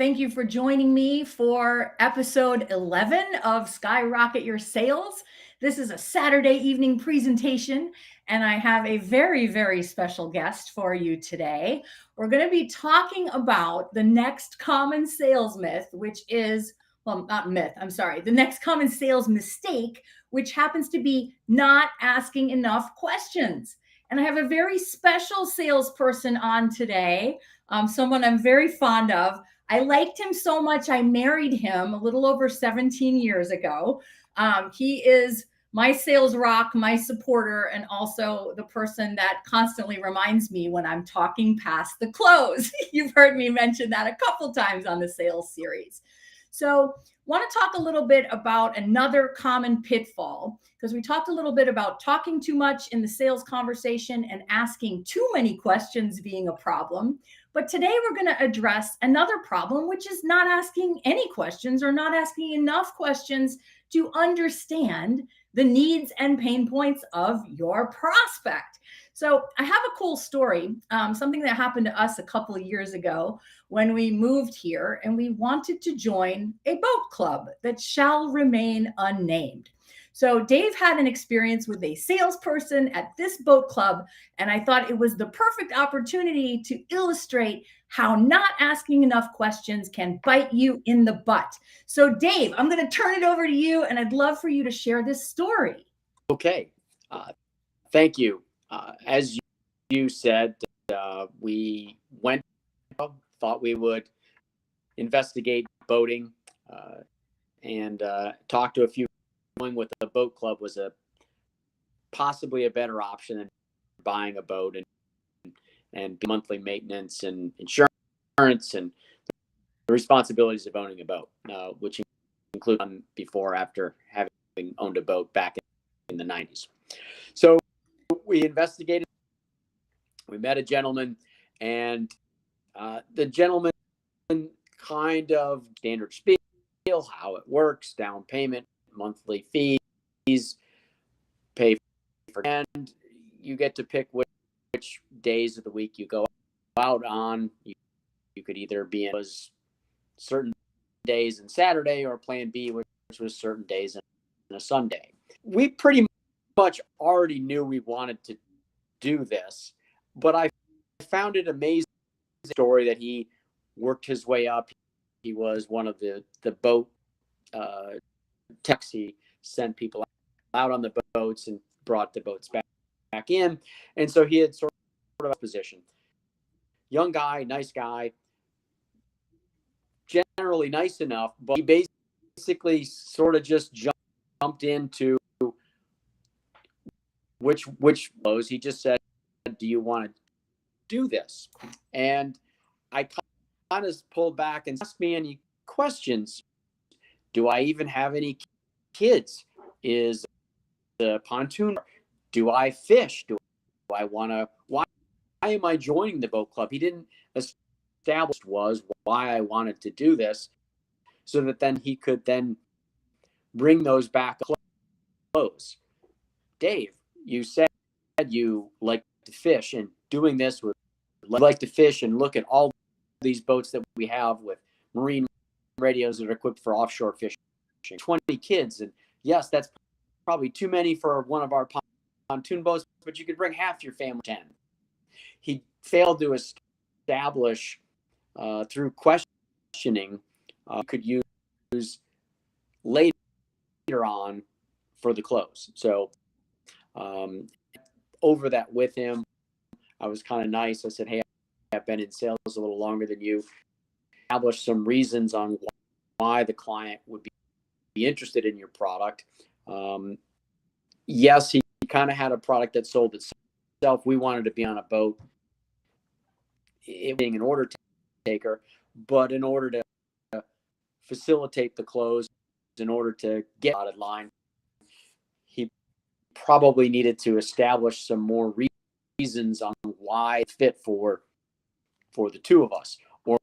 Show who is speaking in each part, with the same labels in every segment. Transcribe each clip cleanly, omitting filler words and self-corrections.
Speaker 1: thank you for joining me for episode 11 of Skyrocket Your Sales. This is a Saturday evening presentation, and I have a very, very special guest for you today. We're going to be talking about the next common sales myth, which is, well, not myth, I'm sorry, the next common sales mistake, which happens to be not asking enough questions. And I have a very special salesperson on today, someone I'm very fond of. I liked him so much, I married him a little over 17 years ago. He is my sales rock, my supporter, and also the person that constantly reminds me when I'm talking past the close. You've heard me mention that a couple times on the sales series. So want to talk a little bit about another common pitfall, because we talked a little bit about talking too much in the sales conversation and asking too many questions being a problem. But today we're going to address another problem, which is not asking any questions or not asking enough questions to understand the needs and pain points of your prospect. So I have a cool story, something that happened to us a couple of years ago when we moved here and we wanted to join a boat club that shall remain unnamed. So Dave had an experience with a salesperson at this boat club, and I thought it was the perfect opportunity to illustrate how not asking enough questions can bite you in the butt. So Dave, I'm going to turn it over to you, and I'd love for you to share this story.
Speaker 2: Okay. Thank you. As you said, we thought we would investigate boating and talk to a few. Going with a boat club was possibly a better option than buying a boat and monthly maintenance and insurance and the responsibilities of owning a boat, which include before after having owned a boat back in the 90s. So we investigated. We met a gentleman, and the gentleman kind of standard spiel, how it works, down payment, monthly fees, pay for, and you get to pick which days of the week you go out on. You could either be in certain days and Saturday, or plan B, which was certain days and a Sunday. We pretty much already knew we wanted to do this, but I found it amazing story that he worked his way up. He was one of the boat techs. He sent people out on the boats and brought the boats back in. And so he had sort of a position. Young guy, nice guy, generally nice enough, but he basically sort of just jumped into which flows. He just said, do you want to do this? And I kind of pulled back and asked me any questions. Do I even have any kids? Is the pontoon? Do I fish? Do I want to? Why am I joining the boat club? He didn't establish why I wanted to do this, so that then he could then bring those back close. Dave, you said you like to fish, and doing this would like to fish and look at all these boats that we have with marine radios that are equipped for offshore fishing. 20 kids, and yes, that's probably too many for one of our pontoon boats, but you could bring half your family. 10. He failed to establish through questioning could use later on for the close. So over that with him, I was kind of nice. I said, hey, I've been in sales a little longer than you. Established some reasons on why the client would be interested in your product. Yes, he kind of had a product that sold itself. We wanted to be on a boat, it being an order taker, but in order to facilitate the close, in order to get dotted line, he probably needed to establish some more reasons on why it fit for the two of us, or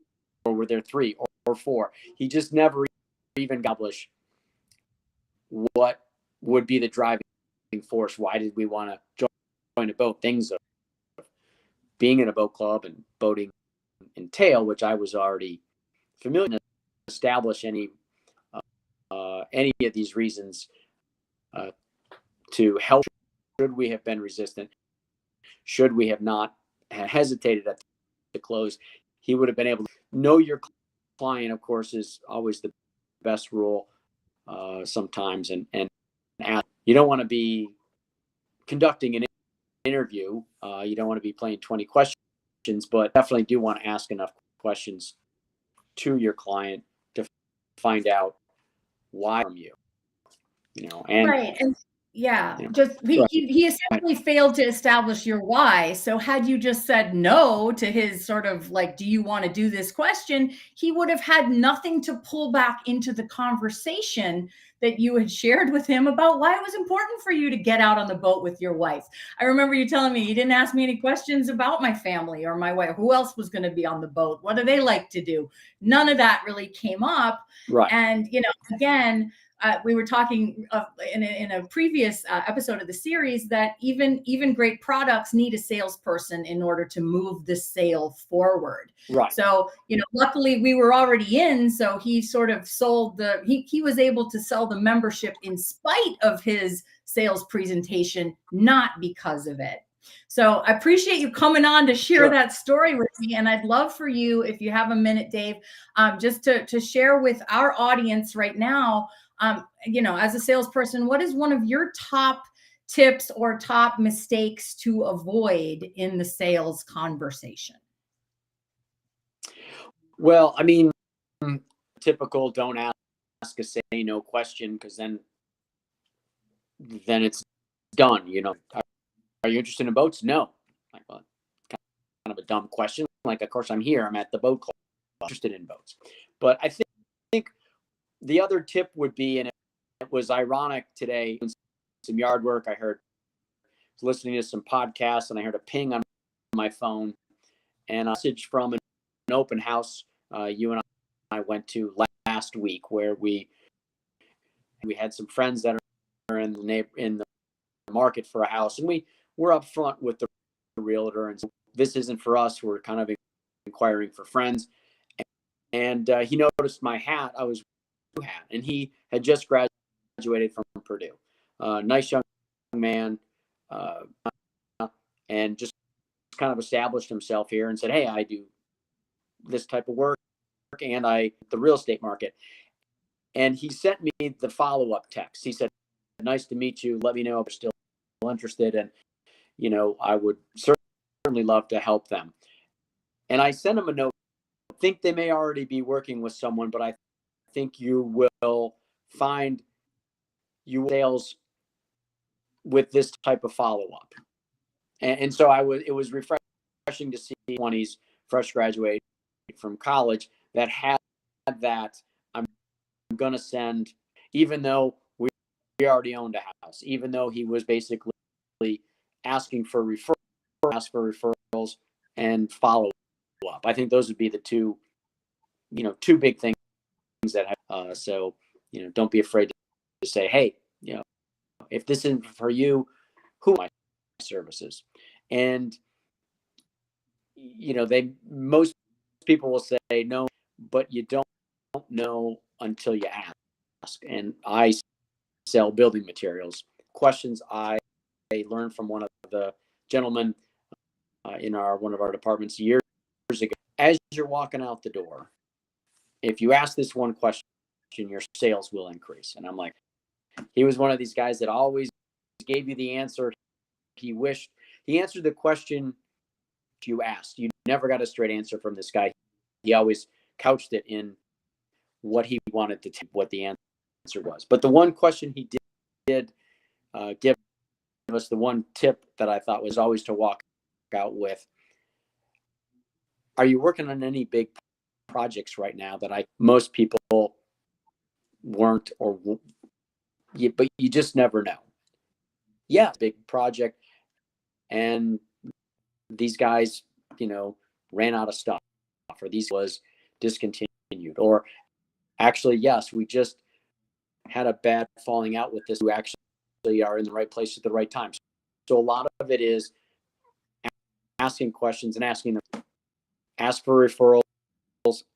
Speaker 2: were there three or four. He just never even established what would be the driving force. Why did we want to join a boat? Things of being in a boat club and boating entail, which I was already familiar to establish any of these reasons to help. Should we have been resistant? Should we have not hesitated at the close? He would have been able to know your client, of course, is always the best rule sometimes. And you don't want to be conducting an interview. You don't want to be playing 20 questions, but definitely do want to ask enough questions to your client to find out why from you, and
Speaker 1: right. And yeah, just he essentially failed to establish your why. So had you just said no to his sort of like, do you want to do this question, he would have had nothing to pull back into the conversation that you had shared with him about why it was important for you to get out on the boat with your wife. I remember you telling me you didn't ask me any questions about my family or my wife. Who else was going to be on the boat? What do they like to do? None of that really came up.
Speaker 2: right.
Speaker 1: And, again, we were talking in a previous episode of the series that even great products need a salesperson in order to move the sale forward.
Speaker 2: Right.
Speaker 1: So, luckily we were already in, so he sort of sold he was able to sell the membership in spite of his sales presentation, not because of it. So I appreciate you coming on to share that story with me. And I'd love for you, if you have a minute, Dave, just to share with our audience right now, as a salesperson, what is one of your top tips or top mistakes to avoid in the sales conversation?
Speaker 2: Well, I mean, typical don't ask a say no question, because then it's done. Are you interested in boats? No. Like, well, kind of a dumb question. Like, of course I'm here. I'm at the boat club, interested in boats. But I think the other tip would be, and it was ironic today, some yard work. I was listening to some podcasts, and I heard a ping on my phone and a message from an open house you and I went to last week, where we had some friends that are in the market for a house, and we're up front with the realtor, and so this isn't for us. We're kind of inquiring for friends, and he noticed my hat. I was wearing a hat, and he had just graduated from Purdue. Nice young man, and just kind of established himself here and said, "Hey, I do this type of work, and the real estate market." And he sent me the follow-up text. He said, "Nice to meet you. Let me know if you're still interested, and I would certainly love to help them." And I sent him a note. I think they may already be working with someone, but I think you will find sales with this type of follow-up. And so it was refreshing to see when he's fresh graduated from college that had that. I'm going to send, even though we already owned a house, even though he was basically asking for referrals and follow up. I think those would be the two big things that so don't be afraid to say, "Hey, if this isn't for you, who are my services?" And most people will say no, but you don't know until you ask. And I sell building materials. Questions I learned from one of the gentlemen in one of our departments years ago. As you're walking out the door, if you ask this one question, your sales will increase. And I'm like, he was one of these guys that always gave you the answer he wished. He answered the question you asked. You never got a straight answer from this guy. He always couched it in what he wanted to what the answer was. But the one question he did give us, the one tip that I thought was always to walk out with: are you working on any big projects right now that most people weren't, but you just never know. Yeah, big project, and these guys, ran out of stuff, or these was discontinued, or actually, yes, we just had a bad falling out with this. Who actually are in the right place at the right time. So a lot of it is asking questions and asking them, ask for referrals,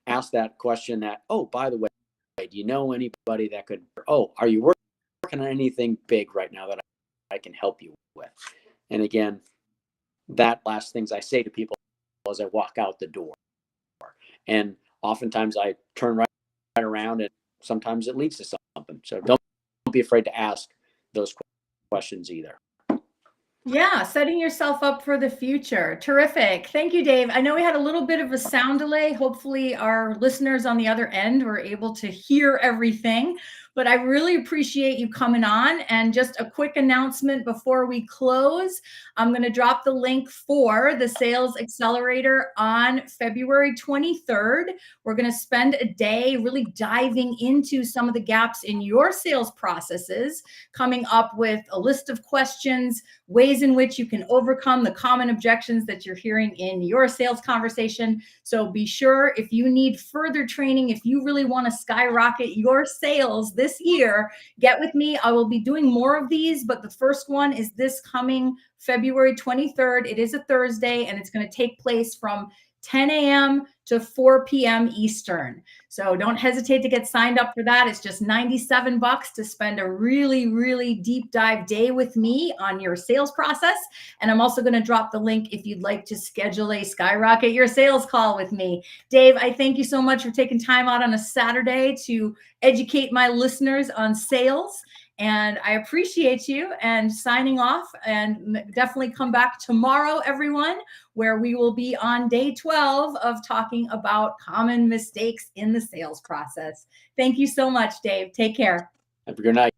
Speaker 2: ask that question that, oh, by the way, do you know anybody that could, oh, are you working on anything big right now that I can help you with? And again, that last things I say to people as I walk out the door. And oftentimes I turn right around, and sometimes it leads to something. So don't be afraid to ask those questions either.
Speaker 1: Yeah, setting yourself up for the future. Terrific. Thank you, Dave. I know we had a little bit of a sound delay. Hopefully our listeners on the other end were able to hear everything, but I really appreciate you coming on. And just a quick announcement before we close, I'm going to drop the link for the Sales Accelerator on February 23rd. We're going to spend a day really diving into some of the gaps in your sales processes, coming up with a list of questions, ways in which you can overcome the common objections that you're hearing in your sales conversation. So be sure, if you need further training, if you really want to skyrocket your sales this year, get with me. I will be doing more of these, but the first one is this coming February 23rd. It is a Thursday, and it's going to take place from 10 a.m. to 4 p.m. Eastern. So don't hesitate to get signed up for that. It's just $97 to spend a really, really deep dive day with me on your sales process. And I'm also going to drop the link if you'd like to schedule a Skyrocket Your Sales call with me. Dave, I thank you so much for taking time out on a Saturday to educate my listeners on sales. And I appreciate you, and signing off, and definitely come back tomorrow, everyone, where we will be on day 12 of talking about common mistakes in the sales process. Thank you so much, Dave. Take care.
Speaker 2: Have a good night.